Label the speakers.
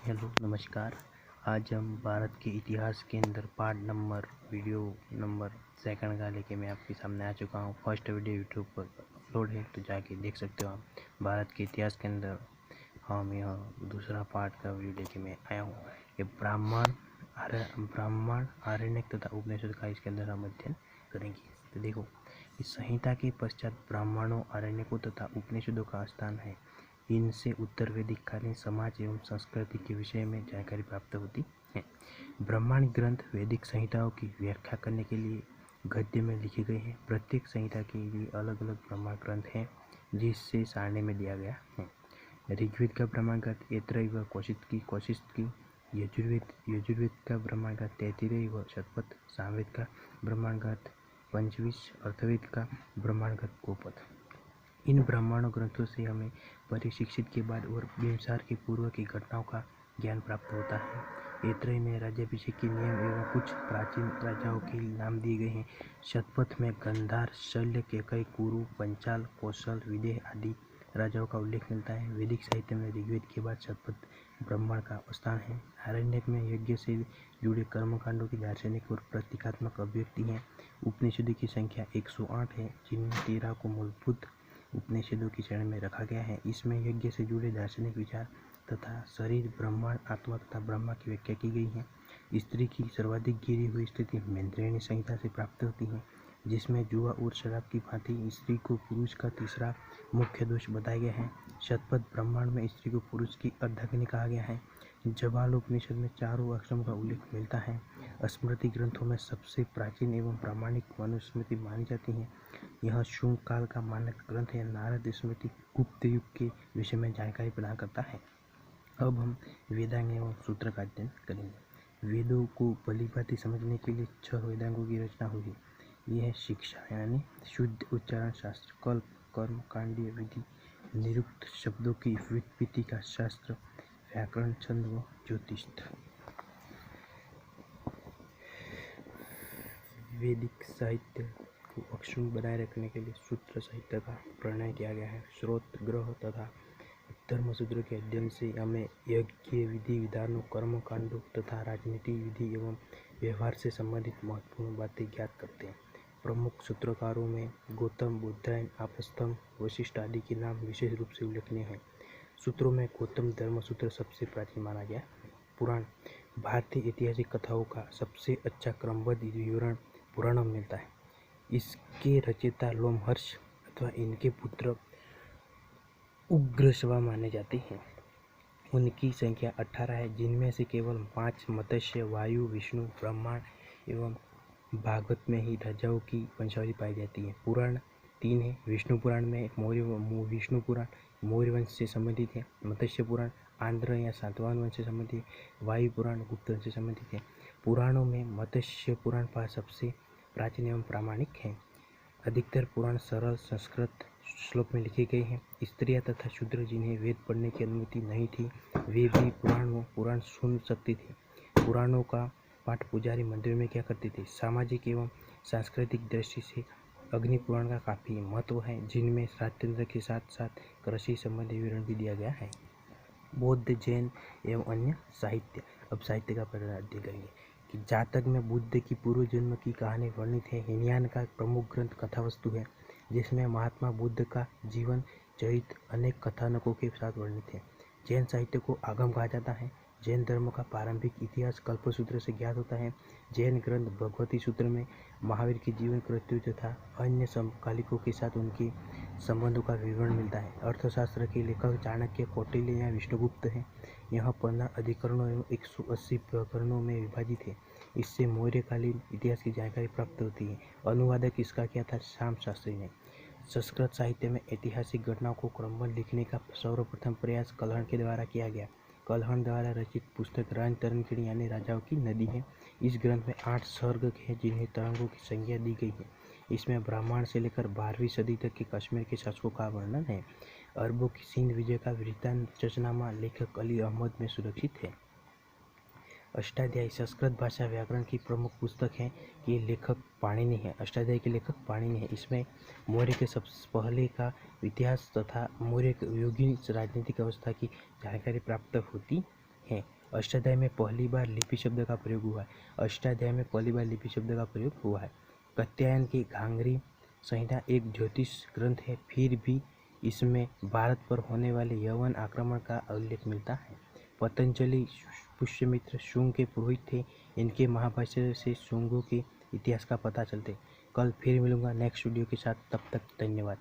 Speaker 1: Hello नमस्कार। आज हम भारत के इतिहास के अंदर part number video number second का लेके मैं आपके सामने आ चुका हूँ। फर्स्ट वीडियो यूट्यूब पर अपलोड है तो जाके देख सकते हो आप। भारत के इतिहास के अंदर हम यह दूसरा पार्ट का वीडियो लेके मैं आया हूँ। ये ब्राह्मण आरण्यक तथा उपनिषद का इसके अंदर हम अध्ययन करेंगे। तो देखो, इस संहिता के पश्चात ब्राह्मणों, आरण्यकों तथा उपनिषदों का स्थान है। इनसे उत्तर वैदिक कालीन समाज एवं संस्कृति के विषय में जानकारी प्राप्त होती है। ब्राह्मण ग्रंथ वैदिक संहिताओं की व्याख्या करने के लिए गद्य में लिखे गए हैं। प्रत्येक संहिता के लिए अलग अलग ब्राह्मण ग्रंथ हैं जिससे सारणी में दिया गया है। ऋग्वेद का ब्राह्मण ग्रंथ ऐत्रेय व कौशिक की, यजुर्वेद का ब्राह्मण ग्रंथ तैत्तिरीय व शतपथ, सामवेद का ब्राह्मण ग्रंथ पंचविंश, अथर्ववेद का ब्राह्मण ग्रंथ गोपद। इन ब्राह्मण ग्रंथों से हमें परिशिक्षित के बाद और बिंबिसार के पूर्व की घटनाओं का ज्ञान प्राप्त होता है। ऐत्रेय में राज्याभिषेक के नियम एवं कुछ प्राचीन राजाओं के नाम दिए गए हैं। शतपथ में गंधार, शल्य, केकय, कुरु, पंचाल, कौशल, विदेह आदि राजाओं का उल्लेख मिलता है। वैदिक साहित्य में ऋग्वेद के बाद शतपथ ब्राह्मण का स्थान है। आरण्यक में यज्ञ से जुड़े कर्मकांडों की दार्शनिक और प्रतीकात्मक अभिव्यक्ति है। उपनिषदों की संख्या 108 है, जिनमें 13 को मूलभूत उपनिषदों की श्रेणी में रखा गया है। इसमें यज्ञ से जुड़े दार्शनिक विचार तथा शरीर, ब्रह्मांड, आत्मा तथा ब्रह्मा की व्याख्या की गई है। स्त्री की सर्वाधिक गिरी हुई स्थिति मैत्रेयणी संहिता से प्राप्त होती है, जिसमें जुआ और शराब की भांति स्त्री को पुरुष का तीसरा मुख्य दोष बताया गया है। शतपथ ब्रह्मांड में स्त्री को पुरुष की अर्धांगिनी कहा गया है। जबालोपनिषद में चारों आश्रम का उल्लेख मिलता है। स्मृति ग्रंथों में सबसे प्राचीन एवं प्रामाणिक मनुस्मृति मानी जाती है। यह शुंग काल का मानक ग्रंथ है। नारद स्मृति गुप्त युग के विषय में जानकारी प्रदान करता है। अब हम वेदांग एवं सूत्र का अध्ययन करेंगे। वेदों को भलीभांति समझने के लिए 6 वेदांगों की रचना हुई। यह शिक्षा यानी शुद्ध उच्चारण शास्त्र, कल्प, कर्म कांडीय विधि, निरुक्त शब्दों की व्युत्पत्ति का शास्त्र, व्याकरण, छंद व ज्योतिष। वैदिक साहित्य को अक्षुण्ण बनाए रखने के लिए सूत्र साहित्य का प्रणयन किया गया है। स्रोत, ग्रह तथा धर्मसूत्र के अध्ययन से हमें यज्ञ विधि विधानों, कर्म कांडों तथा राजनीति विधि एवं व्यवहार से संबंधित महत्वपूर्ण बातें ज्ञात करते हैं। प्रमुख सूत्रकारों में गौतम, बुद्धायन, आपस्तम्ब, वशिष्ठ आदि के नाम विशेष रूप से उल्लेखनीय हैं। सूत्रों में गौतम धर्मसूत्र सबसे प्राचीन माना गया। पुराण, भारतीय ऐतिहासिक कथाओं का सबसे अच्छा क्रमबद्ध विवरण पुराणों में मिलता है। इसके रचयिता लोमहर्ष अथवा इनके पुत्र उग्रश्रवा माने जाते हैं। उनकी संख्या 18 है, जिनमें से केवल 5 मत्स्य, वायु, विष्णु, ब्रह्मा एवं भागवत में ही राजाओं की वंशावली पाई जाती है। पुराण 3 है। विष्णु पुराण में विष्णु पुराण मौर्य वंश से संबंधित है। मत्स्य पुराण आंध्र या सातवाहन वंश से संबंधित है। वायु पुराण गुप्त वंश से संबंधित है। पुराणों में मत्स्य पुराण सबसे प्राचीन एवं प्रामाणिक है। अधिकतर पुराण सरल संस्कृत श्लोक में लिखे गए हैं। स्त्रियां तथा शूद्र जिन्हें वेद पढ़ने की अनुमति नहीं थी, वे भी पुराण सुन सकते थे। पुराणों का पाठ पुजारी मंदिर में क्या करते थे। सामाजिक एवं सांस्कृतिक दृष्टि से अग्नि पुराण का काफी महत्व है, जिनमें राजतंत्र के साथ साथ कृषि संबंधी विवरण भी दिया गया है। बौद्ध, जैन एवं अन्य साहित्य। अब साहित्य का अध्ययन करेंगे कि जातक में बुद्ध की पूर्व जन्म की कहानी वर्णित है। हीनयान का प्रमुख ग्रंथ कथावस्तु है, जिसमें महात्मा बुद्ध का जीवन चरित्र अनेक कथानकों के साथ वर्णित है। जैन साहित्य को आगम कहा जाता है। जैन धर्म का प्रारंभिक इतिहास कल्पसूत्र से ज्ञात होता है। जैन ग्रंथ भगवती सूत्र में महावीर के जीवन कृत्य तथा अन्य समकालिकों के साथ उनके संबंधों का विवरण मिलता है। अर्थशास्त्र के लेखक चाणक्य, कौटिल्य या विष्णुगुप्त हैं। यह 15 अधिकरणों एवं 180 प्रकरणों में विभाजित है। इससे मौर्यकालीन इतिहास की जानकारी प्राप्त होती है। अनुवादक इसका किया था श्याम शास्त्री ने। संस्कृत साहित्य में ऐतिहासिक घटनाओं को क्रमबद्ध लिखने का सर्वप्रथम प्रयास कल्हण के द्वारा किया गया। कल्हण द्वारा रचित पुस्तक रणतरंगिणी यानी राजाओं की नदी है। इस ग्रंथ में 8 सर्ग हैं, जिन्हें तरंगों की संज्ञा दी गई है। इसमें ब्राह्मण से लेकर 12वीं सदी तक के कश्मीर के शासकों का वर्णन है। अरबों की सिंध विजय का वृत्तांत चचनामा लेखक अली अहमद में सुरक्षित है। अष्टाध्यायी संस्कृत भाषा व्याकरण की प्रमुख पुस्तक है। ये लेखक पाणिनि है। अष्टाध्यायी के लेखक पाणिनि है। इसमें मौर्य के सबसे पहले का इतिहास तथा मौर्य युगीन राजनीतिक अवस्था की जानकारी प्राप्त होती है। अष्टाध्याय में पहली बार लिपि शब्द का प्रयोग हुआ है। अष्टाध्याय में पहली बार लिपि शब्द का प्रयोग हुआ है। कात्यायन की घांगरी संहिता एक ज्योतिष ग्रंथ है, फिर भी इसमें भारत पर होने वाले यवन आक्रमण का उल्लेख मिलता है। पतंजलि पुष्यमित्र शुंग के पुरोहित थे। इनके महाभाष्य से शुंगों के इतिहास का पता चलते। कल फिर मिलूंगा नेक्स्ट वीडियो के साथ, तब तक धन्यवाद।